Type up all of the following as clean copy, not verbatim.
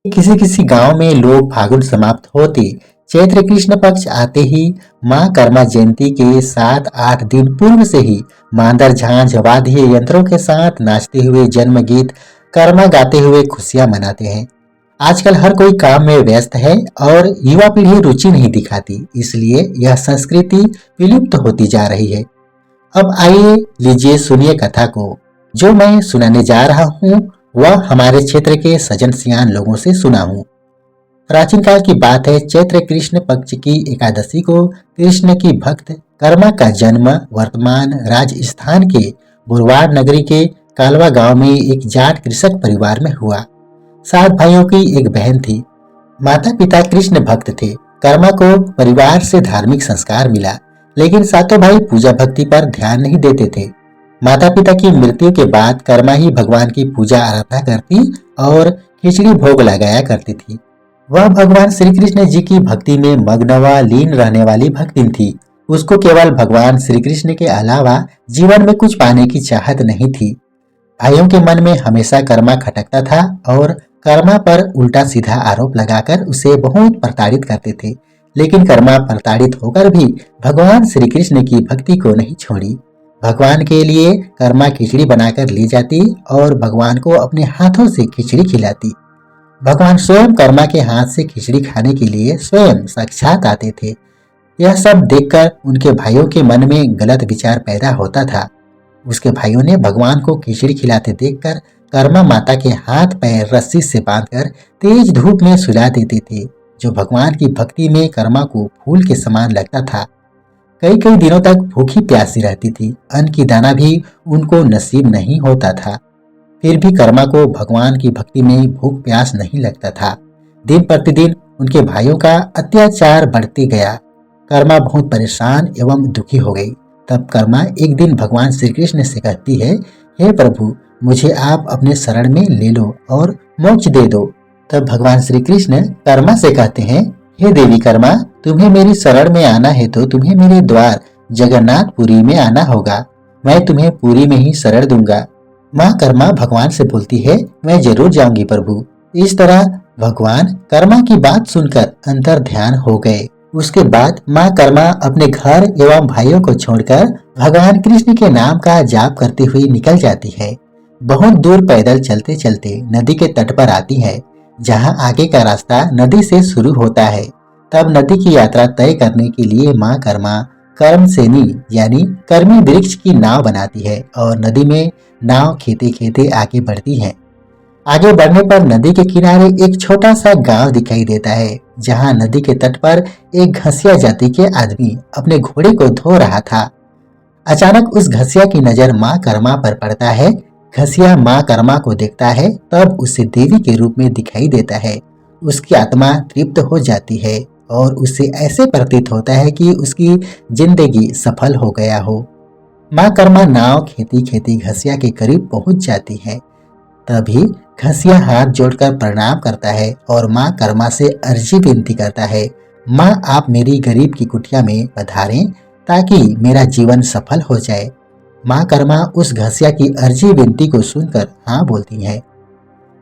किसी किसी गांव में लोग फागुन समाप्त होते चैत्र कृष्ण पक्ष आते ही मां कर्मा जयंती के 7-8 दिन पूर्व से ही मांदर झांझ वाद्य यंत्रों के साथ नाचते हुए जन्म गीत कर्मा गाते हुए खुशियां मनाते हैं। आजकल हर कोई काम में व्यस्त है और युवा पीढ़ी रुचि नहीं दिखाती, इसलिए यह संस्कृति विलुप्त होती जा रही है। अब आइए लीजिए सुनिए कथा को। जो मैं सुनाने जा रहा हूँ वह हमारे क्षेत्र के सजन सियान लोगों से सुना हूँ। प्राचीन काल की बात है। चैत्र कृष्ण पक्ष की एकादशी को कृष्ण की भक्त कर्मा का जन्म वर्तमान राजस्थान के बुरवाड़ नगरी के कालवा गांव में एक जाट कृषक परिवार में हुआ। 7 भाइयों की एक बहन थी। माता पिता कृष्ण भक्त थे। कर्मा को परिवार से धार्मिक संस्कार मिला, लेकिन सातों भाई पूजा भक्ति पर ध्यान नहीं देते थे। माता पिता की मृत्यु के बाद कर्मा ही भगवान की पूजा आराधना करती और खिचड़ी भोग लगाया करती थी। वह भगवान श्री कृष्ण जी की भक्ति में मग्न व लीन रहने वाली भक्तिन थी। उसको केवल भगवान श्री कृष्ण के अलावा जीवन में कुछ पाने की चाहत नहीं थी। भाइयों के मन में हमेशा कर्मा खटकता था और कर्मा पर उल्टा सीधा आरोप लगाकर उसे बहुत प्रताड़ित करते थे। लेकिन कर्मा प्रताड़ित होकर भी भगवान श्री कृष्ण की भक्ति को नहीं छोड़ी। भगवान के लिए कर्मा खिचड़ी बनाकर ले जाती और भगवान को अपने हाथों से खिचड़ी खिलाती। भगवान स्वयं कर्मा के हाथ से खिचड़ी खाने के लिए स्वयं साक्षात आते थे। यह सब देखकर उनके भाइयों के मन में गलत विचार पैदा होता था। उसके भाइयों ने भगवान को खिचड़ी खिलाते देखकर कर्मा माता के हाथ पैर रस्सी से बांधकर तेज धूप में सुला देते थे, जो भगवान की भक्ति में कर्मा को फूल के समान लगता था। कई कई दिनों तक भूखी प्यासी रहती थी। अन्न की दाना भी उनको नसीब नहीं होता था। फिर भी कर्मा को भगवान की भक्ति में भूख प्यास नहीं लगता था। दिन प्रतिदिन उनके भाइयों का अत्याचार बढ़ते गया। कर्मा बहुत परेशान एवं दुखी हो गई। तब कर्मा एक दिन भगवान श्री कृष्ण से कहती है, हे प्रभु, मुझे आप अपने शरण में ले लो और मोक्ष दे दो। तब भगवान श्री कृष्ण कर्मा से कहते हैं, हे देवी कर्मा, तुम्हें मेरी शरण में आना है तो तुम्हें मेरे द्वार जगन्नाथपुरी में आना होगा। मैं तुम्हें पुरी में ही शरण दूंगा। माँ कर्मा भगवान से बोलती है, मैं जरूर जाऊंगी प्रभु। इस तरह भगवान कर्मा की बात सुनकर अंतर ध्यान हो गए। उसके बाद माँ कर्मा अपने घर एवं भाइयों को छोड़कर भगवान कृष्ण के नाम का जाप करती हुई निकल जाती है। बहुत दूर पैदल चलते चलते नदी के तट पर आती है, जहाँ आगे का रास्ता नदी से शुरू होता है। तब नदी की यात्रा तय करने के लिए माँ कर्मा कर्मसेनी यानी कर्मी वृक्ष की नाव बनाती है और नदी में नाव खेते खेते आगे बढ़ती है। आगे बढ़ने पर नदी के किनारे एक छोटा सा गांव दिखाई देता है, जहां नदी के तट पर एक घसिया जाति के आदमी अपने घोड़े को धो रहा था। अचानक उस घसिया की नजर माँ कर्मा पर पड़ता है। घसिया माँ कर्मा को देखता है, तब उसे देवी के रूप में दिखाई देता है। उसकी आत्मा तृप्त हो जाती है और उसे ऐसे प्रतीत होता है कि उसकी जिंदगी सफल हो गया हो। माँ कर्मा नाव खेती खेती घसिया के करीब पहुंच जाती है। तभी घसिया हाथ जोड़कर प्रणाम करता है और माँ कर्मा से अर्जी विनती करता है, माँ आप मेरी गरीब की कुटिया में पधारें ताकि मेरा जीवन सफल हो जाए। माँ कर्मा उस घसिया की अर्जी विनती को सुनकर हाँ बोलती है।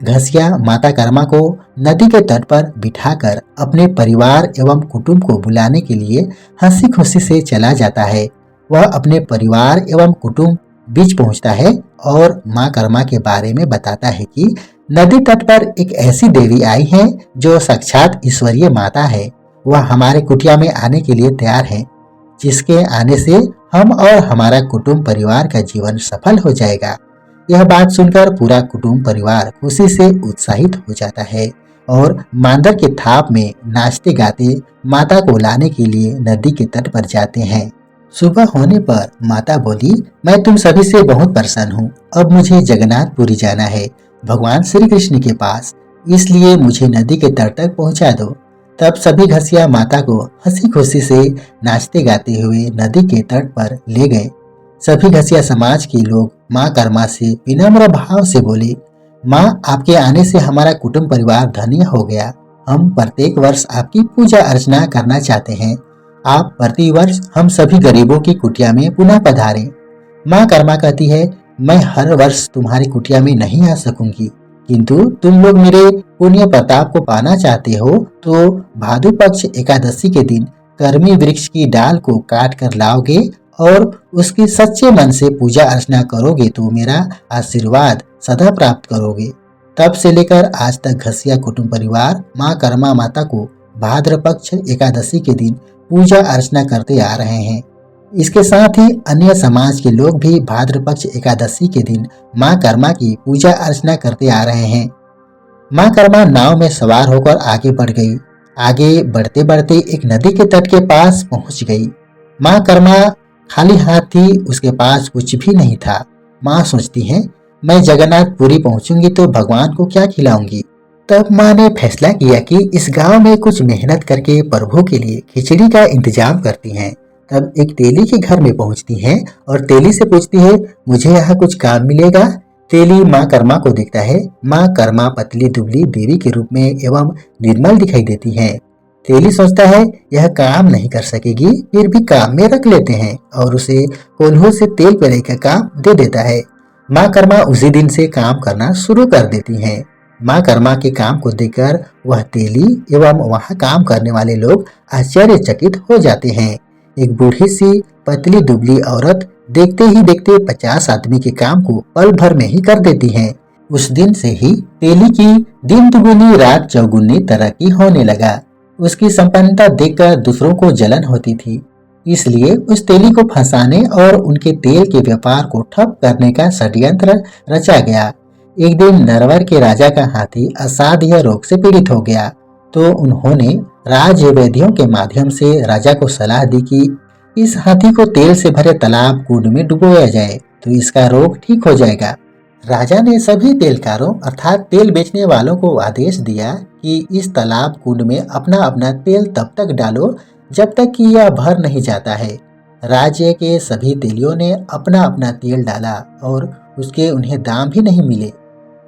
घसिया माता कर्मा को नदी के तट पर बिठाकर अपने परिवार एवं कुटुंब को बुलाने के लिए हंसी खुशी से चला जाता है। वह अपने परिवार एवं कुटुंब बीच पहुंचता है और माँ कर्मा के बारे में बताता है कि नदी तट पर एक ऐसी देवी आई है जो साक्षात ईश्वरीय माता है। वह हमारे कुटिया में आने के लिए तैयार है, जिसके आने से हम और हमारा कुटुंब परिवार का जीवन सफल हो जाएगा। यह बात सुनकर पूरा कुटुंब परिवार खुशी से उत्साहित हो जाता है और मांदर के थाप में नाचते गाते माता को लाने के लिए नदी के तट पर जाते हैं। सुबह होने पर माता बोली, मैं तुम सभी से बहुत परेशान हूँ। अब मुझे जगन्नाथपुरी जाना है, भगवान श्री कृष्ण के पास, इसलिए मुझे नदी के तट तक पहुँचा दो। तब सभी घसिया माता को हंसी खुशी से नाचते गाते हुए नदी के तट पर ले गए। सभी घसिया समाज के लोग माँ कर्मा से विनम्र भाव से बोले, माँ आपके आने से हमारा कुटुंब परिवार धन्य हो गया। हम प्रत्येक वर्ष आपकी पूजा अर्चना करना चाहते हैं। आप प्रति वर्ष हम सभी गरीबों की कुटिया में पुनः पधारें। माँ कर्मा कहती है, मैं हर वर्ष तुम्हारी कुटिया में नहीं आ सकूंगी, किंतु तुम लोग मेरे पुण्य प्रताप को पाना चाहते हो तो भादु पक्ष एकादशी के दिन कर्मी वृक्ष की डाल को काट कर लाओगे और उसकी सच्चे मन से पूजा अर्चना करोगे तो मेरा आशीर्वाद सदा प्राप्त करोगे। तब से लेकर आज तक घसिया कुटुंब परिवार माँ कर्मा माता को भाद्र पक्ष एकादशी के दिन पूजा अर्चना करते आ रहे हैं। इसके साथ ही अन्य समाज के लोग भी भाद्र पक्ष एकादशी के दिन माँ कर्मा की पूजा अर्चना करते आ रहे हैं। माँ कर्मा नाव में सवार होकर आगे बढ़ गई। आगे बढ़ते बढ़ते एक नदी के तट के पास पहुंच गई। माँ कर्मा खाली हाथ थी, उसके पास कुछ भी नहीं था। माँ सोचती है मैं जगन्नाथपुरी पहुंचूंगी तो भगवान को क्या खिलाऊंगी। तब माँ ने फैसला किया कि इस गांव में कुछ मेहनत करके प्रभु के लिए खिचड़ी का इंतजाम करती हैं। तब एक तेली के घर में पहुंचती हैं और तेली से पूछती है मुझे यहाँ कुछ काम मिलेगा। तेली माँ कर्मा को देखता है। माँ कर्मा पतली दुबली देवी के रूप में एवं निर्मल दिखाई देती है। तेली सोचता है यह काम नहीं कर सकेगी, फिर भी काम में रख लेते हैं और उसे कोल्हू से तेल पेरे का काम दे देता है। माँ कर्मा उसी दिन से काम करना शुरू कर देती हैं। माँ कर्मा के काम को देखकर वह तेली एवं वहाँ काम करने वाले लोग आश्चर्यचकित हो जाते हैं। एक बूढ़ी सी पतली दुबली औरत देखते ही देखते 50 आदमी के काम को पल भर में ही कर देती है। उस दिन से ही तेली की दिन दुगुनी रात चौगुनी तरक्की होने लगा। उसकी संपन्नता देखकर दूसरों को जलन होती थी, इसलिए उस तेली को फंसाने और उनके तेल के व्यापार को ठप करने का षड्यंत्र रचा गया। एक दिन नरवर के राजा का हाथी असाध्य रोग से पीड़ित हो गया तो उन्होंने राजवैद्यों के माध्यम से राजा को सलाह दी कि इस हाथी को तेल से भरे तालाब कुंड में डुबोया जाए तो इसका रोग ठीक हो जाएगा। राजा ने सभी तेलकारों अर्थात तेल बेचने वालों को आदेश दिया कि इस तालाब कुंड में अपना अपना तेल तब तक डालो जब तक कि यह भर नहीं जाता है। राज्य के सभी तेलियों ने अपना अपना तेल डाला और उसके उन्हें दाम भी नहीं मिले।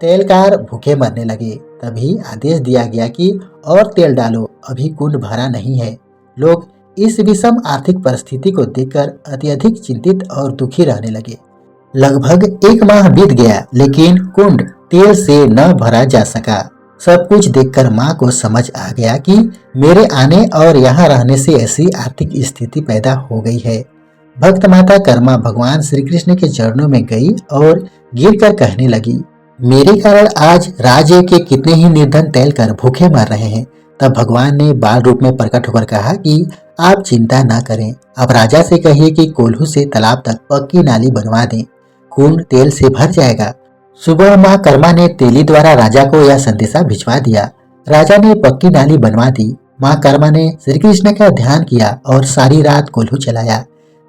तेलकार भूखे मरने लगे। तभी आदेश दिया गया कि और तेल डालो, अभी कुंड भरा नहीं है। लोग इस विषम आर्थिक परिस्थिति को देखकर अत्यधिक चिंतित और दुखी रहने लगे। लगभग 1 माह बीत गया लेकिन कुंड तेल से न भरा जा सका। सब कुछ देखकर माँ को समझ आ गया कि मेरे आने और यहाँ रहने से ऐसी आर्थिक स्थिति पैदा हो गई है। भक्त माता कर्मा भगवान श्री कृष्ण के चरणों में गई और गिरकर कहने लगी, मेरे कारण आज राज्य के कितने ही निर्धन तेलकर भूखे मर रहे हैं। तब भगवान ने बाल रूप में प्रकट होकर कहा कि आप चिंता न करें, अब राजा से कहिए कि कोल्हू से तालाब तक पक्की नाली बनवा दें, कुंड तेल से भर जाएगा। सुबह माँ कर्मा ने तेली द्वारा राजा को यह संदेशा भिजवा दिया। राजा ने पक्की नाली बनवा दी। माँ कर्मा ने श्री कृष्ण का ध्यान किया और सारी रात कोल्हू चलाया।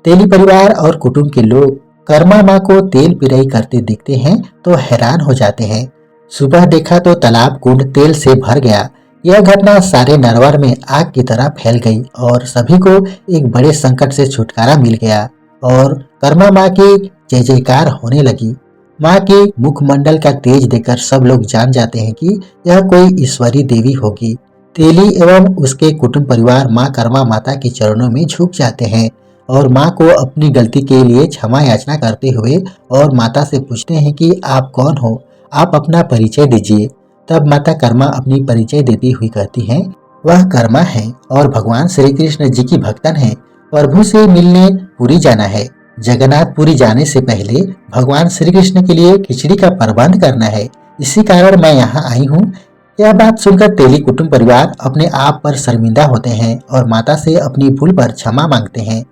तेली परिवार और कुटुंब के लोग कर्मा माँ को तेल पिराई करते देखते हैं तो हैरान हो जाते हैं। सुबह देखा तो तालाब कुंड तेल से भर गया। यह घटना सारे नरवर में आग की तरह फैल गई और सभी को एक बड़े संकट से छुटकारा मिल गया और कर्मा माँ की जय जयकार होने लगी। माँ के मुखमंडल का तेज देखकर सब लोग जान जाते हैं कि यह कोई ईश्वरी देवी होगी। तेली एवं उसके कुटुंब परिवार माँ कर्मा माता के चरणों में झुक जाते हैं और माँ को अपनी गलती के लिए क्षमा याचना करते हुए और माता से पूछते हैं कि आप कौन हो, आप अपना परिचय दीजिए। तब माता कर्मा अपनी परिचय देती हुई कहती हैं, वह कर्मा है और भगवान श्री कृष्ण जी की भक्तन है। प्रभु से मिलने पुरी जाना है। जगन्नाथपुरी जाने से पहले भगवान श्री कृष्ण के लिए खिचड़ी का प्रबंध करना है, इसी कारण मैं यहाँ आई हूँ। यह बात सुनकर तेली कुटुंब परिवार अपने आप पर शर्मिंदा होते हैं और माता से अपनी भूल पर क्षमा मांगते हैं।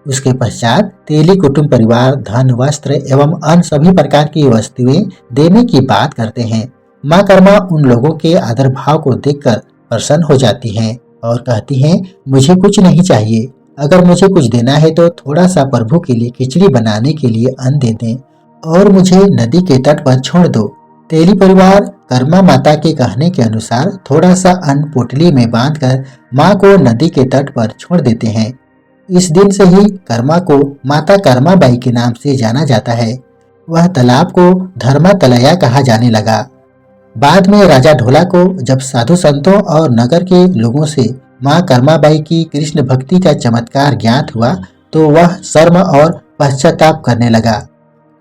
उसके पश्चात तेली कुटुंब परिवार धन वस्त्र एवं अन्य सभी प्रकार की वस्तुएं देने की बात करते हैं। माँ कर्मा उन लोगों के आदर भाव को देखकर प्रसन्न हो जाती हैं और कहती हैं, मुझे कुछ नहीं चाहिए, अगर मुझे कुछ देना है तो थोड़ा सा प्रभु के लिए खिचड़ी बनाने के लिए अन्न दे दें और मुझे नदी के तट पर छोड़ दो। तेली परिवार कर्मा माता के कहने के अनुसार थोड़ा सा अन्न पोटली में बांधकर माँ को नदी के तट पर छोड़ देते हैं। इस दिन से ही कर्मा को माता कर्मा बाई के नाम से जाना जाता है। वह तालाब को धर्मा तलैया कहा जाने लगा। बाद में राजा ढोला को जब साधु संतों और नगर के लोगों से माँ कर्माबाई की कृष्ण भक्ति का चमत्कार ज्ञात हुआ तो वह शर्म और पश्चाताप करने लगा।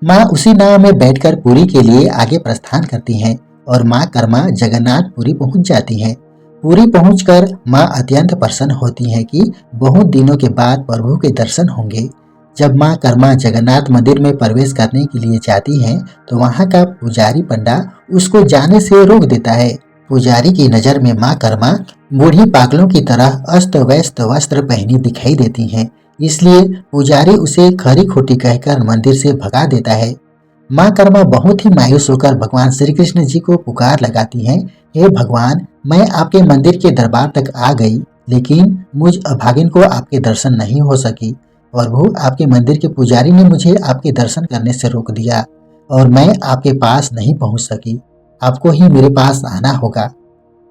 माँ उसी नाव में बैठकर पुरी के लिए आगे प्रस्थान करती हैं। और माँ कर्मा जगन्नाथपुरी पहुंच जाती हैं। पुरी पहुंचकर माँ अत्यंत प्रसन्न होती हैं कि बहुत दिनों के बाद प्रभु के दर्शन होंगे। जब माँ कर्मा जगन्नाथ मंदिर में प्रवेश करने के लिए जाती हैं तो वहाँ का पुजारी पंडा उसको जाने से रोक देता है। पुजारी की नज़र में माँ कर्मा बूढ़ी पागलों की तरह अस्त व्यस्त वस्त्र पहनी दिखाई देती हैं, इसलिए पुजारी उसे खरी खोटी कहकर मंदिर से भगा देता है। माँ कर्मा बहुत ही मायूस होकर भगवान श्री कृष्ण जी को पुकार लगाती हैं, हे भगवान, मैं आपके मंदिर के दरबार तक आ गई, लेकिन मुझ अभागिन को आपके दर्शन नहीं हो सकी। प्रभु, आपके मंदिर के पुजारी ने मुझे आपके दर्शन करने से रोक दिया और मैं आपके पास नहीं पहुंच सकी। आपको ही मेरे पास आना होगा।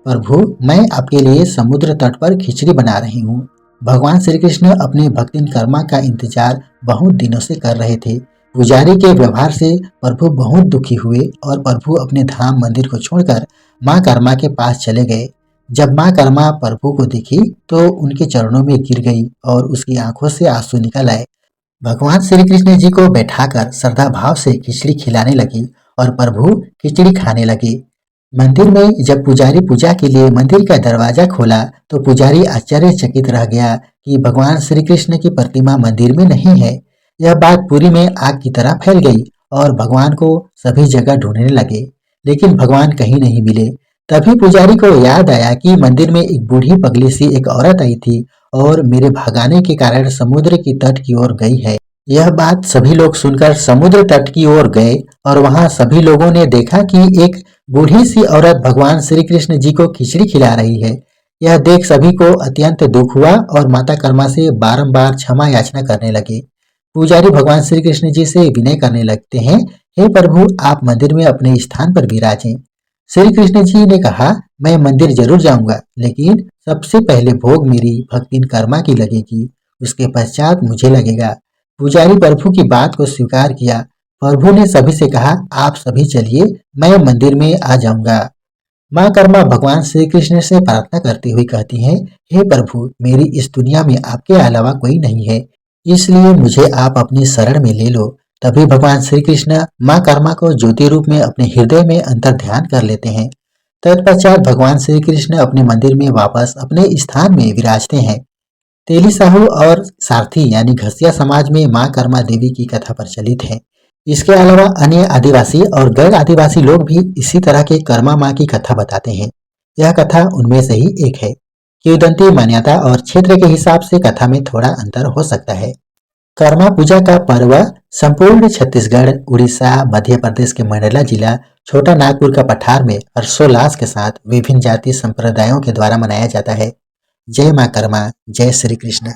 प्रभु, मैं आपके लिए समुद्र तट पर खिचड़ी बना रही हूँ। भगवान श्री कृष्ण अपने भक्तिन कर्मा का इंतजार बहुत दिनों से कर रहे थे। पुजारी के व्यवहार से प्रभु बहुत दुखी हुए और प्रभु अपने धाम मंदिर को छोड़कर माँ कर्मा के पास चले गए। जब माँ कर्मा प्रभु को दिखी तो उनके चरणों में गिर गई और उसकी आंखों से आंसू निकल आए। भगवान श्री कृष्ण जी को बैठाकर श्रद्धा भाव से खिचड़ी खिलाने लगी और प्रभु खिचड़ी खाने लगे। मंदिर में जब पुजारी पूजा के लिए मंदिर का दरवाजा खोला तो पुजारी आश्चर्यचकित रह गया कि भगवान श्री कृष्ण की प्रतिमा मंदिर में नहीं है। यह बात पुरी में आग की तरह फैल गई और भगवान को सभी जगह ढूंढने लगे, लेकिन भगवान कहीं नहीं मिले। तभी पुजारी को याद आया कि मंदिर में एक बूढ़ी पगली सी एक औरत आई थी और मेरे भगाने के कारण समुद्र की तट की ओर गई है। यह बात सभी लोग सुनकर समुद्र तट की ओर गए और वहां सभी लोगों ने देखा कि एक बूढ़ी सी औरत भगवान श्री कृष्ण जी को खिचड़ी खिला रही है। यह देख सभी को अत्यंत दुख हुआ और माता कर्मा से बारंबार क्षमा याचना करने लगे। पुजारी भगवान श्री कृष्ण जी से विनय करने लगते हैं, हे प्रभु, आप मंदिर में अपने स्थान पर विराजें। श्री कृष्ण जी ने कहा, मैं मंदिर जरूर जाऊंगा, लेकिन सबसे पहले भोग मेरी भक्तिन कर्मा की लगेगी, उसके पश्चात मुझे लगेगा। पुजारी प्रभु की बात को स्वीकार किया। प्रभु ने सभी से कहा, आप सभी चलिए, मैं मंदिर में आ जाऊंगा। माँ कर्मा भगवान श्री कृष्ण से प्रार्थना करती हुई कहती हैं, हे प्रभु, मेरी इस दुनिया में आपके अलावा कोई नहीं है, इसलिए मुझे आप अपनी शरण में ले लो। तभी भगवान श्री कृष्ण माँ कर्मा को ज्योति रूप में अपने हृदय में अंतर ध्यान कर लेते हैं। तत्पश्चात भगवान श्री कृष्ण अपने मंदिर में वापस अपने स्थान में विराजते हैं। तेली साहू और सारथी यानी घसिया समाज में माँ कर्मा देवी की कथा प्रचलित है। इसके अलावा अन्य आदिवासी और गैर आदिवासी लोग भी इसी तरह के कर्मा माँ की कथा बताते हैं। यह कथा उनमें से ही एक है। किंवदंती मान्यता और क्षेत्र के हिसाब से कथा में थोड़ा अंतर हो सकता है। कर्मा पूजा का पर्व संपूर्ण छत्तीसगढ़, उड़ीसा, मध्य प्रदेश के मंडला जिला छोटा नागपुर का पठार में हर्षोल्लास के साथ विभिन्न जाति संप्रदायों के द्वारा मनाया जाता है। जय माँ कर्मा, जय श्री कृष्ण।